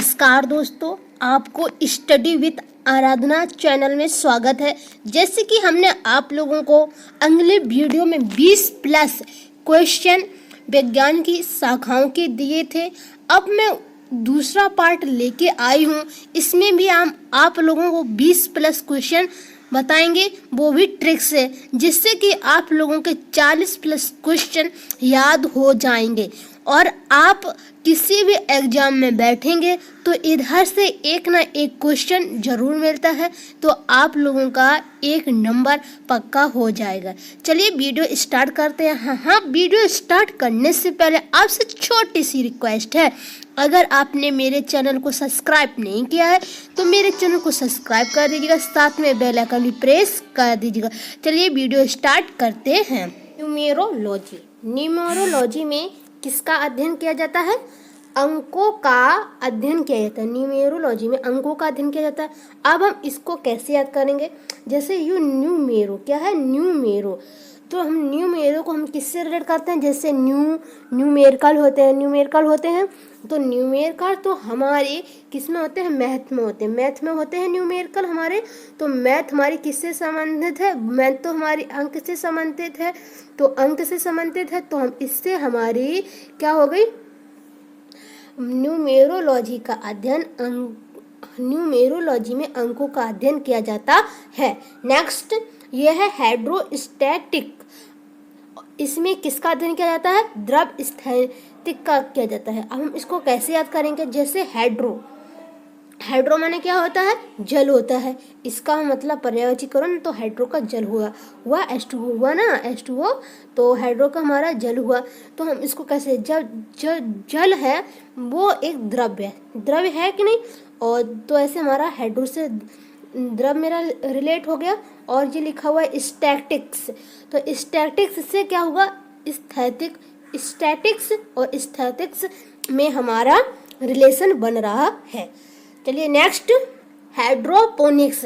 नमस्कार दोस्तों, आपको स्टडी विद आराधना चैनल में स्वागत है। जैसे कि हमने आप लोगों को अगले वीडियो में 20 प्लस क्वेश्चन विज्ञान की शाखाओं के दिए थे, अब मैं दूसरा पार्ट लेके आई हूँ। इसमें भी हम आप लोगों को 20 प्लस क्वेश्चन बताएंगे, वो भी ट्रिक से, जिससे कि आप लोगों के 40 प्लस क्वेश्चन याद हो जाएंगे और आप किसी भी एग्जाम में बैठेंगे तो इधर से एक ना एक क्वेश्चन जरूर मिलता है, तो आप लोगों का एक नंबर पक्का हो जाएगा। चलिए वीडियो स्टार्ट करते हैं। हाँ, वीडियो स्टार्ट करने से पहले आपसे छोटी सी रिक्वेस्ट है, अगर आपने मेरे चैनल को सब्सक्राइब नहीं किया है तो मेरे चैनल को सब्सक्राइब कर दीजिएगा, साथ में बेल आइकन भी प्रेस कर दीजिएगा। चलिए वीडियो स्टार्ट करते हैं। न्यूमेरोलॉजी में किसका अध्ययन किया जाता है? अंकों का अध्ययन किया जाता है। न्यूमेरोलॉजी में अंकों का अध्ययन किया जाता है। अब हम इसको कैसे याद करेंगे? जैसे न्यूमेरो क्या है? न्यूमेरो, तो हम न्यूमेरो को हम किससे रिलेट करते हैं? जैसे न्यूमेरिकल होते हैं तो न्यूमेरिकल तो हमारे किस में होते हैं? मैथ में होते हैं। मैथ में होते हैं न्यूमेरिकल हमारे। तो मैथ हमारी किससे संबंधित है? मैथ तो हमारी अंक से संबंधित है, तो अंक से संबंधित है, तो हम इससे हमारी क्या हो गई? न्यूमेरोलॉजी का अध्ययन न्यूमेरोलॉजी में अंकों का अध्ययन किया जाता है। नेक्स्ट ये है हाइड्रोस्टैटिक। इसमें किसका अध्ययन किया जाता है? द्रव स्थैतिक का किया जाता है। अब हम इसको कैसे याद करेंगे? जैसे हाइड्रो माने क्या होता है? जल होता है। इसका मतलब पर्यायवाचीकरण, तो हाइड्रो का जल हुआ H2O हुआ ना, H2O, तो हाइड्रो का हमारा जल हुआ। तो हम इसको कैसे, जल है वो एक द्रव्य है कि नहीं, और तो ऐसे हमारा हाइड्रो से द्रव मेरा रिलेट हो गया। और ये लिखा हुआ है स्टैटिक्स, तो स्टैटिक्स से क्या हुआ? स्टैटिक्स और स्टैटिक्स में हमारा रिलेशन बन रहा है। चलिए नेक्स्ट हाइड्रोपोनिक्स,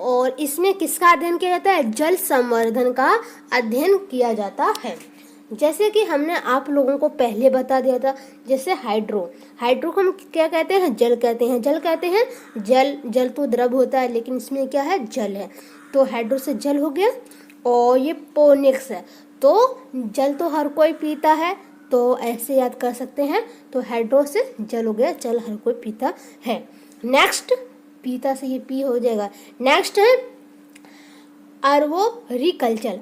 और इसमें किसका अध्ययन किया जाता है? जल संवर्धन का अध्ययन किया जाता है। जैसे कि हमने आप लोगों को पहले बता दिया था, जैसे हाइड्रो को हम क्या कहते हैं? जल कहते हैं। जल तो द्रव होता है, लेकिन इसमें क्या है? जल है, तो हाइड्रो से जल हो गया। और ये पोनिक्स है, तो जल तो हर कोई पीता है, तो ऐसे याद कर सकते हैं। तो हाइड्रो से जल हो गया, जल हर कोई पीता है। नेक्स्ट पीता से ये पी हो जाएगा। नेक्स्ट है अर्बोरिकल्चर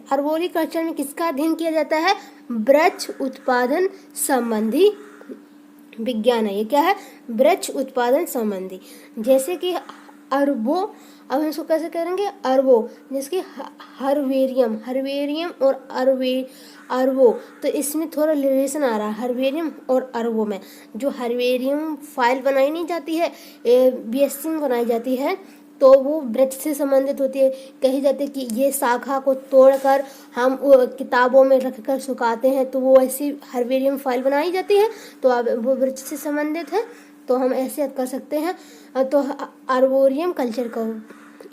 में किसका अध्ययन किया जाता है? वृक्ष उत्पादन संबंधी विज्ञान है। ये क्या है? वृक्ष उत्पादन संबंधी। जैसे कि अब हम इसको कैसे करेंगे? जैसे कि हर्बेरियम और अर्बो, तो इसमें थोड़ा रिलेशन आ रहा है हर्बेरियम और अर्बो में। जो हर्बेरियम फाइल बनाई नहीं जाती है, BSc में बनाई जाती है, तो वो वृक्ष से संबंधित होती है। कही जाती है कि ये शाखा को तोड़कर हम किताबों में रखकर सुखाते हैं, तो वो ऐसी हर्बेरियम फाइल बनाई जाती है, तो अब वो वृक्ष से संबंधित है, तो हम ऐसे याद कर सकते हैं। तो अर्बोरियम कल्चर का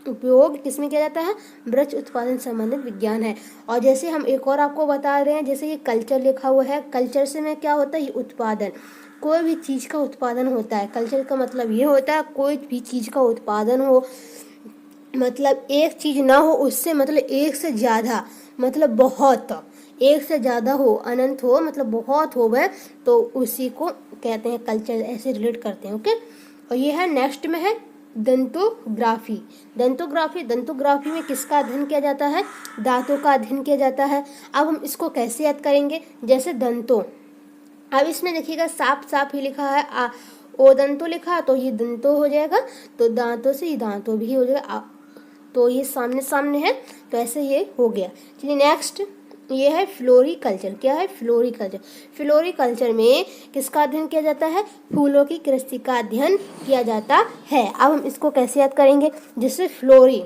उपयोग किसमें किया जाता है? वृक्ष उत्पादन संबंधित विज्ञान है। और जैसे हम एक और आपको बता रहे हैं, जैसे ये कल्चर लिखा हुआ है, कल्चर से में क्या होता है? ये उत्पादन, कोई भी चीज़ का उत्पादन होता है। कल्चर का मतलब ये होता है कोई भी चीज़ का उत्पादन हो, मतलब एक चीज़ ना हो उससे, मतलब एक से ज़्यादा, मतलब बहुत, एक से ज़्यादा हो, अनंत हो, मतलब बहुत हो गए, तो उसी को कहते हैं कल्चर, ऐसे रिलेट करते हैं। ओके, और ये है नेक्स्ट में है दंतोग्राफी में किसका अध्ययन किया जाता है? दांतों का अध्ययन किया जाता है। अब हम इसको कैसे याद करेंगे? जैसे दंतों, अब इसमें देखिएगा साफ ही लिखा है, ओ दंतो लिखा, तो ये दंतो हो जाएगा, तो दांतों से ये दांतों भी हो जाएगा, तो ये सामने है, तो ऐसे ये हो गया। चलिए नेक्स्ट ये है फ्लोरिकल्चर। क्या है? फ्लोरिकल्चर में किसका अध्ययन किया जाता है? फूलों की कृषि का अध्ययन किया जाता है। अब हम इसको कैसे याद करेंगे? जैसे फ्लोरी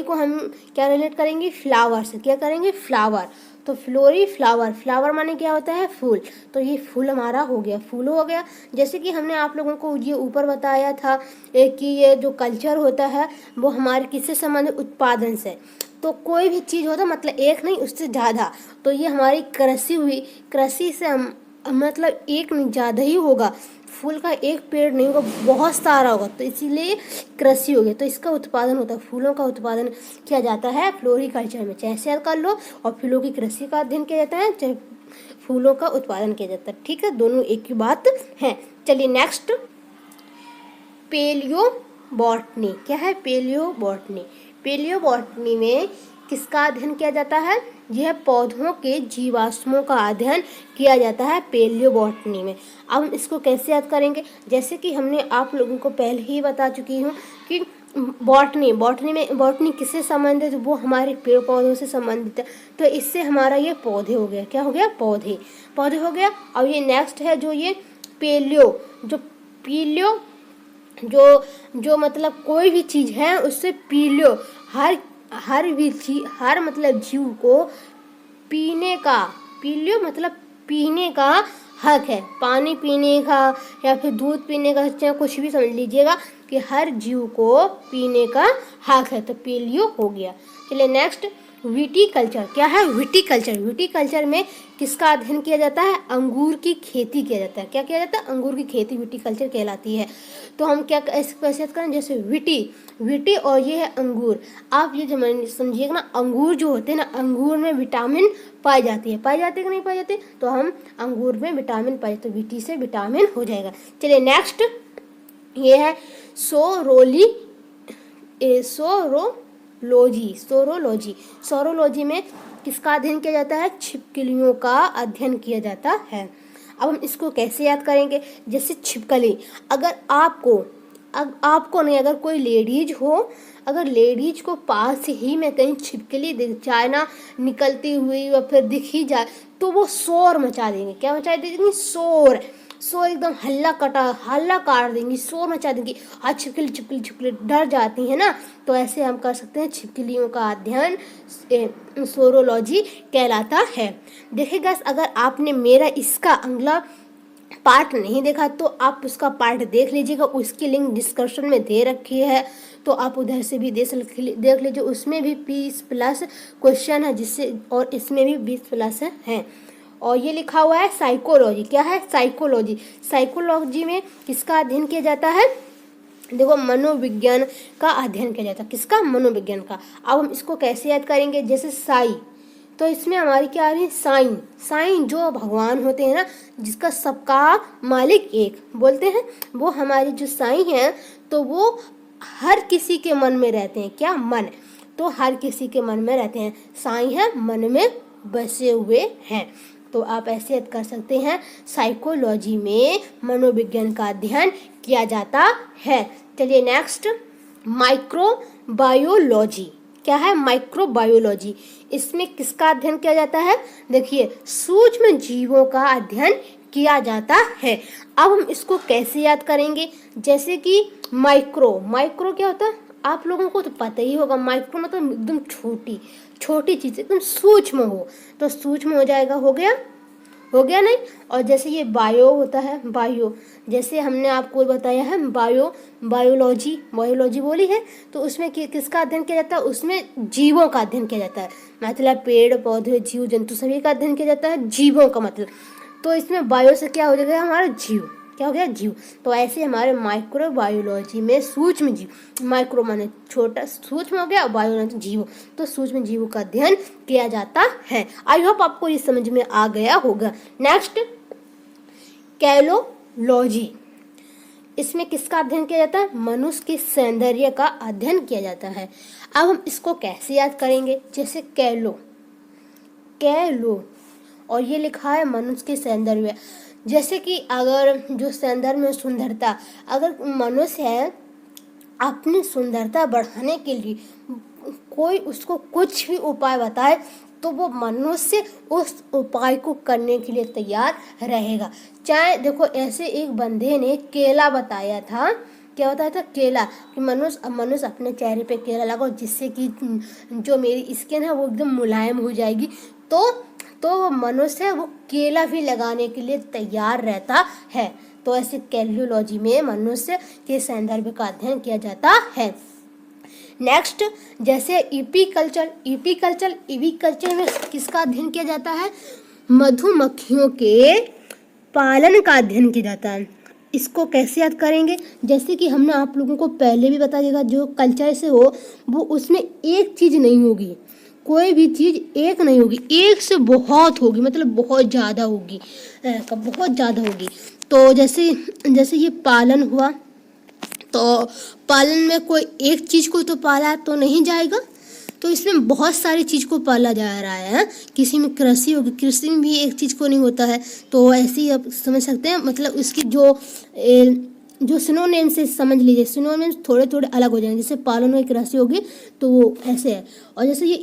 को हम क्या रिलेट करेंगे? फ्लावर से। क्या करेंगे? फ्लावर, तो फ्लावर माने क्या होता है? फूल, तो ये फूल हमारा हो गया, फूल हो गया। जैसे कि हमने आप लोगों को ये ऊपर बताया था कि ये जो कल्चर होता है वो हमारे किससे संबंधित? उत्पादन से। तो कोई भी चीज़ होता मतलब एक नहीं उससे ज़्यादा, तो ये हमारी कृषि हुई। कृषि से हम मतलब एक नहीं, ज़्यादा ही होगा, फूल का एक पेड़ नहीं होगा, बहुत सारा होगा, तो इसीलिए कृषि हो गया। तो इसका उत्पादन होता है, फूलों का उत्पादन किया जाता है फ्लोरिकल्चर में। चाहे याद कर लो, और फूलों की कृषि का अध्ययन किया जाता है, चाहे फूलों का उत्पादन किया जाता है। ठीक है, दोनों एक ही बात है। चलिए नेक्स्ट, पेलियो बॉटनी। क्या है पेलियो बॉटनी? पेलियो बॉटनी में किसका अध्ययन किया जाता है? यह पौधों के जीवाश्मों का अध्ययन किया जाता है पेलियो बॉटनी में। अब हम इसको कैसे याद करेंगे? जैसे कि हमने आप लोगों को पहले ही बता चुकी हूँ कि बॉटनी किससे संबंधित? वो हमारे पेड़ पौधों से संबंधित है। तो इससे हमारा ये पौधे हो गया। क्या हो गया? पौधे हो गया। और ये नेक्स्ट है जो ये पीलियो जो मतलब कोई भी चीज़ है उससे पीलियो, हर मतलब जीव को पीने का, पीलियो मतलब पीने का हक है। पानी पीने का या फिर दूध पीने का, चाहे कुछ भी समझ लीजिएगा कि हर जीव को पीने का हक है, तो पीलियो हो गया। चलिए नेक्स्ट, विटीकल्चर। क्या है विटीकल्चर? विटीकल्चर में किसका अध्ययन किया जाता है? अंगूर की खेती किया जाता है। क्या किया जाता है? अंगूर की खेती विटीकल्चर कहलाती है। तो हम क्या कैसे करें? जैसे विटी और ये है अंगूर। आप ये समझिएगा ना, अंगूर जो होते हैं ना, अंगूर में विटामिन पाई जाती है कि नहीं पाई जाती? तो हम अंगूर में विटामिन पाई, तो विटी से विटामिन हो जाएगा। चलिए नेक्स्ट, ये है सोरोलॉजी में किसका अध्ययन किया जाता है? छिपकलियों का अध्ययन किया जाता है। अब हम इसको कैसे याद करेंगे? जैसे छिपकली, अगर आपको नहीं, अगर कोई लेडीज हो, अगर लेडीज को पास ही में कहीं छिपकली चाहे ना निकलती हुई या फिर दिख ही जाए, तो वो शोर मचा देंगे। क्या मचा देंगे? शोर एकदम हल्ला काट देंगी, शोर मचा देंगी। आज छिपकली डर जाती है ना, तो ऐसे हम कर सकते हैं। छिपकलियों का अध्ययन सोरोलॉजी कहलाता है। देखिएगा, अगर आपने मेरा इसका अगला पार्ट नहीं देखा तो आप उसका पार्ट देख लीजिएगा, उसकी लिंक डिस्क्रिप्शन में दे रखी है, तो आप उधर से भी देख लीजिए। उसमें भी 20+ क्वेश्चन है, जिससे और इसमें भी 20+ हैं। और ये लिखा हुआ है साइकोलॉजी। क्या है? साइकोलॉजी में किसका अध्ययन किया जाता है? देखो, मनोविज्ञान का अध्ययन किया जाता है। किसका? मनोविज्ञान का। अब हम इसको कैसे याद करेंगे? जैसे साई, तो इसमें हमारी क्या आ रही है? साईं जो भगवान होते हैं ना, जिसका सबका मालिक एक बोलते हैं, वो हमारी जो साईं हैं, तो वो हर किसी के मन में रहते हैं। क्या? मन। तो हर किसी के मन में रहते हैं। साईं है, मन में बसे हुए हैं। तो आप ऐसे याद कर सकते हैं, साइकोलॉजी में मनोविज्ञान का अध्ययन किया जाता है। चलिए नेक्स्ट, माइक्रोबायोलॉजी। क्या है? माइक्रोबायोलॉजी। इसमें किसका अध्ययन किया जाता है? देखिए, सूक्ष्म जीवों का अध्ययन किया जाता है। अब हम इसको कैसे याद करेंगे? जैसे कि माइक्रो क्या होता है? आप लोगों को तो पता ही होगा, माइक्रो मतलब एकदम छोटी चीज़, एकदम सूक्ष्म हो, तो सूक्ष्म हो जाएगा। हो गया नहीं? और जैसे ये बायो होता है, जैसे हमने आपको बताया है बायोलॉजी बोली है, तो उसमें किसका अध्ययन किया जाता है? उसमें जीवों का अध्ययन किया जाता है। मतलब पेड़ पौधे, जीव जंतु सभी का अध्ययन किया जाता है, जीवों का मतलब। तो इसमें बायो से क्या हो जाएगा? हमारा जीव। क्या हो गया? जीव। तो ऐसे हमारे माइक्रोबायोलॉजी में सूक्ष्म जीव, माइक्रो माने छोटा, सूक्ष्म हो गया, बायो माने जीव, तो सूक्ष्म जीवों का अध्ययन किया जाता है। आई होप आपको ये समझ में आ गया होगा। नेक्स्ट, कैलोलॉजी। इसमें किसका अध्ययन किया जाता है? मनुष्य के सौंदर्य का अध्ययन किया जाता है। अब हम इसको कैसे याद करेंगे? जैसे कैलो और ये लिखा है मनुष्य के सौंदर्य। जैसे कि अगर जो सौंदर्य में सुंदरता, अगर मनुष्य है अपनी सुंदरता बढ़ाने के लिए कोई उसको कुछ भी उपाय बताए, तो वो मनुष्य उस उपाय को करने के लिए तैयार रहेगा। चाहे देखो, ऐसे एक बंदे ने केला बताया था। क्या बताया था? केला, कि मनुष्य अपने चेहरे पे केला लगाओ, जिससे कि जो मेरी स्किन है वो एकदम मुलायम हो जाएगी। तो मनुष्य वो केला भी लगाने के लिए तैयार रहता है। तो ऐसे कैलोलॉजी में मनुष्य के सौंदर्य का अध्ययन किया जाता है। नेक्स्ट, जैसे ईपीकल्चर में किसका अध्ययन किया जाता है? मधुमक्खियों के पालन का अध्ययन किया जाता है। इसको कैसे याद करेंगे? जैसे कि हमने आप लोगों को पहले भी बता दिया, जो कल्चर से हो वो उसमें एक चीज़ नहीं होगी, कोई भी चीज़ एक नहीं होगी, एक से बहुत होगी, मतलब बहुत ज़्यादा होगी, बहुत ज़्यादा होगी। तो जैसे जैसे ये पालन हुआ, तो पालन में कोई एक चीज़ को तो पाला तो नहीं जाएगा, तो इसमें बहुत सारी चीज़ को पाला जा रहा है। किसी में कृषि होगी, कृषि में भी एक चीज़ को नहीं होता है, तो ऐसे ही आप समझ सकते हैं। मतलब इसकी जो सिनोनिम से समझ लीजिए, सिनोनिम थोड़े थोड़े अलग हो जाएंगे। जैसे पालन हुई, कृषि होगी, तो वो ऐसे है। और जैसे ये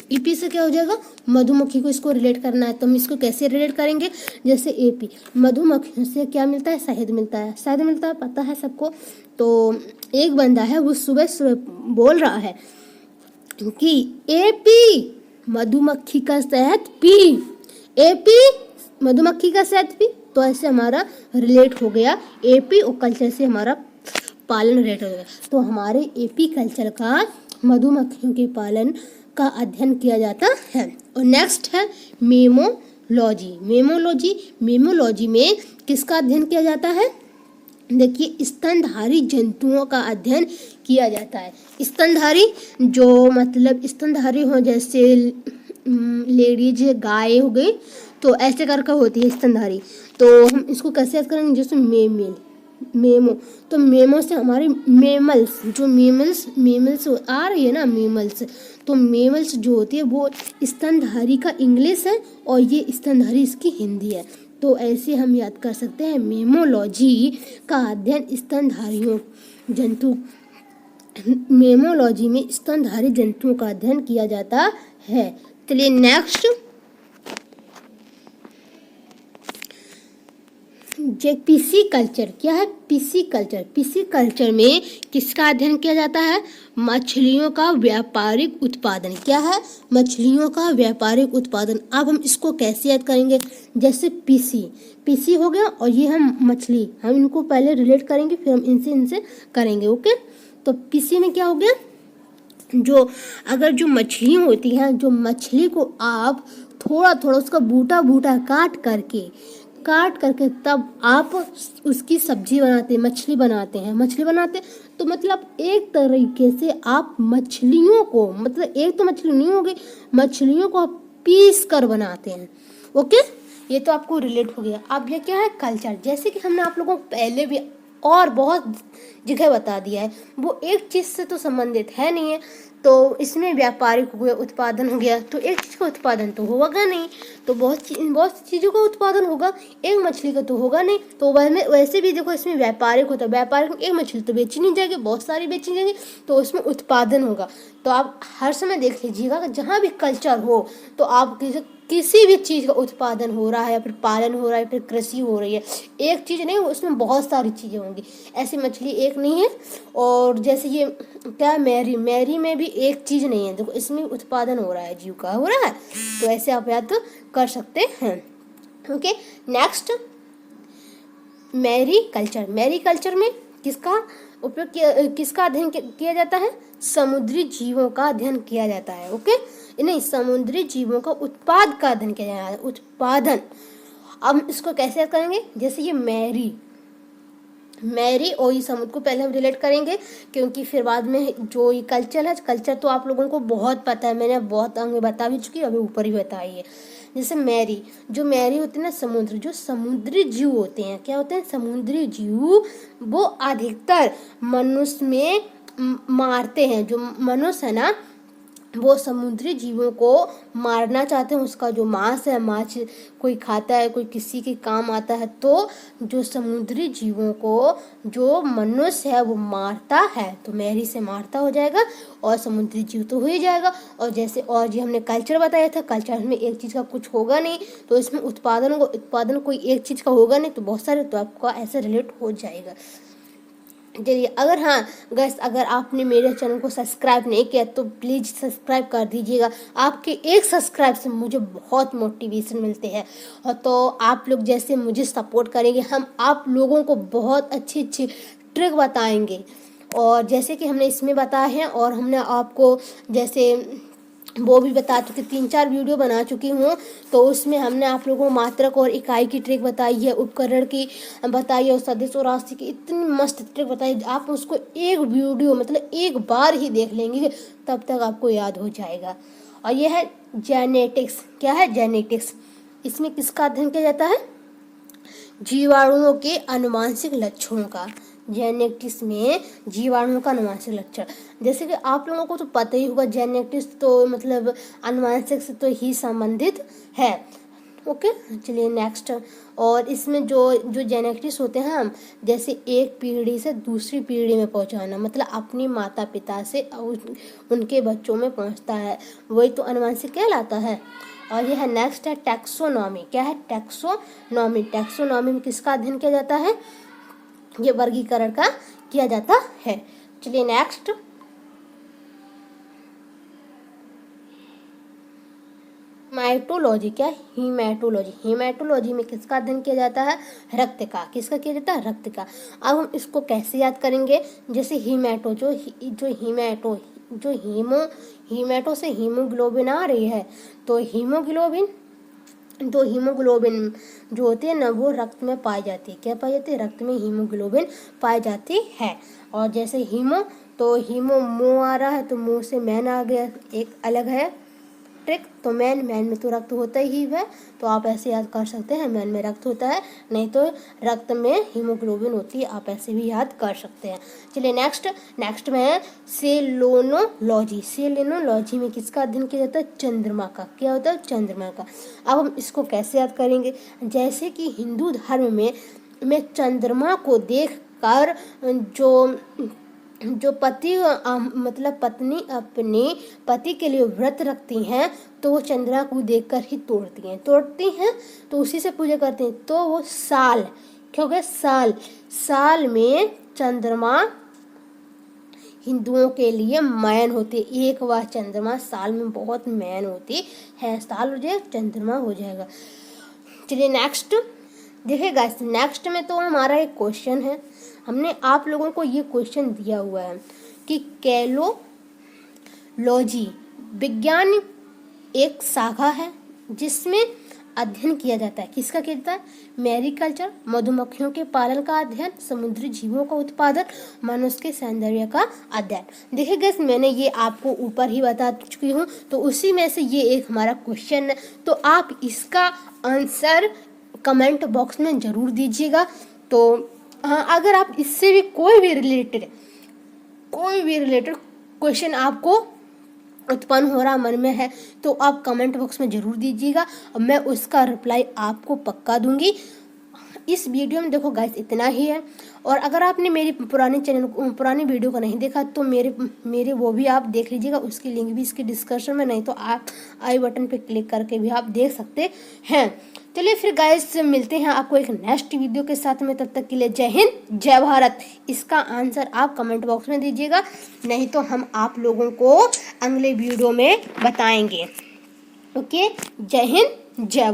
ईपी से क्या हो जाएगा? मधुमक्खी को इसको रिलेट करना है, तो हम इसको कैसे रिलेट करेंगे? जैसे एपी, मधुमक्खी से क्या मिलता है? शहद मिलता है, शहद मिलता है, पता है सबको। तो एक बंदा है, वो सुबह सुबह बोल रहा है कि एपी मधुमक्खी का शहद पी, एपी मधुमक्खी का शहद पी। तो ऐसे हमारा रिलेट हो गया, एपी और कल्चर से हमारा पालन रिलेट हो गया। तो हमारे एपी कल्चर का मधुमक्खियों के पालन का अध्ययन किया जाता है। और नेक्स्ट है मेमोलॉजी। मेमोलॉजी में किसका अध्ययन किया जाता है? देखिए, स्तनधारी जंतुओं का अध्ययन किया जाता है। स्तनधारी, जो मतलब स्तनधारी हो, जैसे लेडीज गाय हो गई, तो ऐसे करके होती है स्तनधारी। तो हम इसको कैसे याद करेंगे? जैसे मेमो, तो मेमो से हमारे मेमल्स, जो मेमल्स आ रही है ना, मेमल्स, तो मेमल्स जो होती है वो स्तनधारी का इंग्लिश है और ये स्तनधारी इसकी हिंदी है। तो ऐसे हम याद कर सकते हैं, मेमोलॉजी का अध्ययन स्तनधारियों जंतु, मेमोलॉजी में स्तनधारी जंतुओं का अध्ययन किया जाता है। चलिए नेक्स्ट, पीसी कल्चर। क्या है पीसी कल्चर? पीसी कल्चर में किसका अध्ययन किया जाता है? मछलियों का व्यापारिक उत्पादन। क्या है? मछलियों का व्यापारिक उत्पादन। अब हम इसको कैसे याद करेंगे? जैसे पीसी हो गया, और ये हम मछली, हम इनको पहले रिलेट करेंगे, फिर हम इनसे करेंगे। ओके, तो पीसी में क्या हो गया? जो मछलियाँ होती हैं, जो मछली को आप थोड़ा थोड़ा उसका बूटा काट करके तब आप उसकी सब्जी बनाते हैं, मछली बनाते तो मतलब एक तरीके से आप मछलियों को, मतलब एक तो मछली नहीं होगी, मछलियों को आप पीस कर बनाते हैं। ओके, ये तो आपको रिलेट हो गया। अब ये क्या है? कल्चर। जैसे कि हमने आप लोगों को पहले भी और बहुत जगह बता दिया है, वो एक चीज़ से तो संबंधित है नहीं है। तो इसमें व्यापारिक हो गया, उत्पादन हो गया, तो एक चीज़ का उत्पादन तो होगा नहीं, तो बहुत सी चीज़ों का उत्पादन होगा, एक मछली का तो होगा नहीं। तो वैसे भी देखो, इसमें व्यापारिक होता है, व्यापारिक में एक मछली तो बेची नहीं जाएगी, बहुत सारी बेची जाएंगी, तो उसमें उत्पादन होगा। तो आप हर समय देख लीजिएगा, जहाँ भी कल्चर हो तो आप किसी भी चीज़ का उत्पादन हो रहा है, या फिर पालन हो रहा है, फिर कृषि हो रही है, एक चीज़ नहीं, उसमें बहुत सारी चीज़ें होंगी। ऐसी मछली एक नहीं है। और जैसे ये क्या, मैरी में भी एक चीज़ नहीं है, देखो इसमें उत्पादन हो रहा है, जीव का हो रहा है। तो ऐसे आप याद कर सकते हैं। ओके, नेक्स्ट, मैरी कल्चर में किसका उपयोग, किसका अध्ययन किया जाता है? समुद्री जीवों का अध्ययन किया जाता है। ओके, नहीं, समुद्री जीवों का उत्पाद का अध्ययन किया जाता है, उत्पादन। अब इसको कैसे याद करेंगे? जैसे ये मैरी और ये समुद्र को पहले हम रिलेट करेंगे, क्योंकि फिर बाद में जो ये कल्चर है, कल्चर तो आप लोगों को बहुत पता है, मैंने बहुत आगे बता भी चुकी, अभी ऊपर ही बताई है। जैसे मैरी होती है ना, समुद्र, जो समुद्री जीव होते हैं, क्या होते हैं? समुद्री जीव, वो अधिकतर मनुष्य में मारते हैं। जो मनुष्य है ना, वो समुद्री जीवों को मारना चाहते हैं, उसका जो मांस है, माछ कोई खाता है, कोई किसी के काम आता है, तो जो समुद्री जीवों को जो मनुष्य है वो मारता है, तो मैरी से मारता हो जाएगा, और समुद्री जीव तो हो ही जाएगा। और जैसे और जी हमने कल्चर बताया था, कल्चर में एक चीज़ का कुछ होगा नहीं, तो इसमें उत्पादन कोई एक चीज़ का होगा नहीं, तो बहुत सारे, तो आपका ऐसे रिलेट हो जाएगा। चलिए, अगर आपने मेरे चैनल को सब्सक्राइब नहीं किया तो प्लीज़ सब्सक्राइब कर दीजिएगा। आपके एक सब्सक्राइब से मुझे बहुत मोटिवेशन मिलते हैं, और तो आप लोग जैसे मुझे सपोर्ट करेंगे, हम आप लोगों को बहुत अच्छी ट्रिक बताएंगे। और जैसे कि हमने इसमें बताया है, और हमने आपको जैसे वो भी बता चुकी, 3-4 वीडियो बना चुकी हूँ। तो उसमें हमने आप लोगों को मात्रक और इकाई की ट्रिक बताई है, उपकरण की बताई है, और सदिश और राशि की इतनी मस्त ट्रिक बताई है। आप उसको एक वीडियो मतलब एक बार ही देख लेंगे तब तक आपको याद हो जाएगा। और यह है जेनेटिक्स। क्या है? जेनेटिक्स। इसमें किसका अध्ययन किया जाता है? जीवाणुओं के आनुवंशिक लक्षणों का। जेनेटिक्स में जीवाणुओं का आनुवंशिक लक्षण, जैसे कि आप लोगों को तो पता ही होगा, जेनेटिक्स तो मतलब आनुवंशिक से तो ही संबंधित है। ओके, चलिए नेक्स्ट। और इसमें जो जेनेटिक्स होते हैं हम, जैसे एक पीढ़ी से दूसरी पीढ़ी में पहुंचाना, मतलब अपनी माता पिता से उनके बच्चों में पहुंचता है, वही तो आनुवंशिक कहलाता है। और यह है नेक्स्ट है टैक्सोनॉमी। क्या है? टैक्सोनॉमी। टैक्सोनॉमी में किसका अध्ययन किया जाता है? ये वर्गीकरण का किया जाता है। चलिए नेक्स्ट। हीमैटोलॉजी। क्या? हीमैटोलॉजी। हीमैटोलॉजी में किसका अध्ययन किया जाता है? रक्त का। किसका किया जाता है? रक्त का। अब हम इसको कैसे याद करेंगे? जैसे हीमैटो हीमैटो से हीमोग्लोबिन आ रही है, तो हीमोग्लोबिन जो होती है ना, वो रक्त में पाई जाती है। क्या पाई जाती है? रक्त में हीमोग्लोबिन पाई जाती है। और जैसे हीमो, तो हीमो मुँह आ रहा है, तो मुँह से मैन आ गया, एक अलग है ट्रिक। तो मैन में तो रक्त होता ही है, तो आप ऐसे याद कर सकते हैं, मैन में रक्त होता है, नहीं तो रक्त में हीमोग्लोबिन होती है, आप ऐसे भी याद कर सकते हैं। चलिए नेक्स्ट में है सेलोनोलॉजी। सेलोनोलॉजी में किसका अध्ययन किया जाता है? चंद्रमा का। क्या होता है? चंद्रमा का। अब हम इसको कैसे याद करेंगे? जैसे कि हिंदू धर्म में चंद्रमा को देख कर जो पति मतलब पत्नी अपने पति के लिए व्रत रखती हैं, तो वो चंद्रमा को देखकर ही तोड़ती हैं, तो उसी से पूजा करती हैं। तो वो साल, क्या हो गया? साल में चंद्रमा हिंदुओं के लिए मैन होती है। एक बार चंद्रमा साल में बहुत मैन होती है, साल हो जाए चंद्रमा हो जाएगा। चलिए नेक्स्ट। देखिए गाइस, नेक्स्ट में तो हमारा एक क्वेश्चन है, हमने आप लोगों को ये क्वेश्चन दिया हुआ है कि कैलोलॉजी विज्ञान एक शाखा है जिसमें अध्ययन किया जाता है। किसका किया जाता है? मैरीकल्चर, मधुमक्खियों के पालन का अध्ययन, समुद्री जीवों का उत्पादन, मनुष्य के सौंदर्य का अध्ययन। देखिए गाइस, मैंने ये आपको ऊपर ही बता चुकी हूँ, तो उसी में से ये एक हमारा क्वेश्चन है। तो आप इसका आंसर कमेंट बॉक्स में ज़रूर दीजिएगा। तो हाँ, अगर आप इससे भी कोई भी रिलेटेड क्वेश्चन आपको उत्पन्न हो रहा मन में है, तो आप कमेंट बॉक्स में ज़रूर दीजिएगा, और मैं उसका रिप्लाई आपको पक्का दूंगी। इस वीडियो में देखो गाइस इतना ही है। और अगर आपने मेरी पुरानी वीडियो को नहीं देखा, तो मेरे वो भी आप देख लीजिएगा, उसकी लिंक भी इसके डिस्क्रिप्शन में, नहीं तो आप आई बटन पे क्लिक करके भी आप देख सकते हैं। चलिए फिर गाइस, मिलते हैं आपको एक नेक्स्ट वीडियो के साथ में। तब तक के लिए जय हिंद, जय भारत। इसका आंसर आप कमेंट बॉक्स में दीजिएगा, नहीं तो हम आप लोगों को अगले वीडियो में बताएंगे। ओके, जय हिंद, जय भारत।